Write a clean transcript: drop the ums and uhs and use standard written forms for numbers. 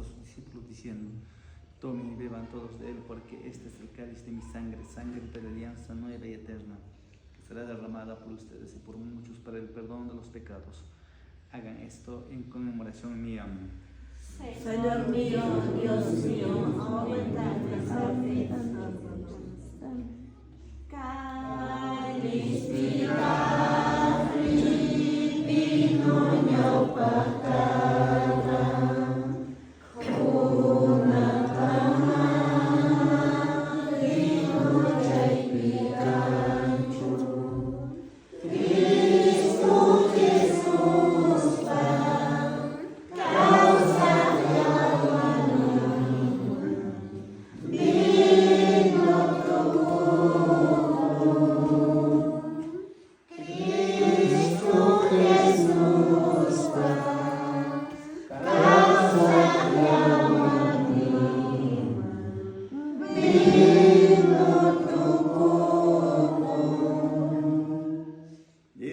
sus discípulos diciendo: tomen y beban todos de él, porque este es el cáliz de mi sangre, sangre de la alianza nueva y eterna, que será derramada por ustedes y por muchos para el perdón de los pecados. Hagan esto en conmemoración mía. Señor mío, Dios mío, aumenta nuestra fe. Cáliz vino pactada, cunata vino picancho, Cristo Jesús pan, causa de alma vino Cristo Jesús pan, causa de alma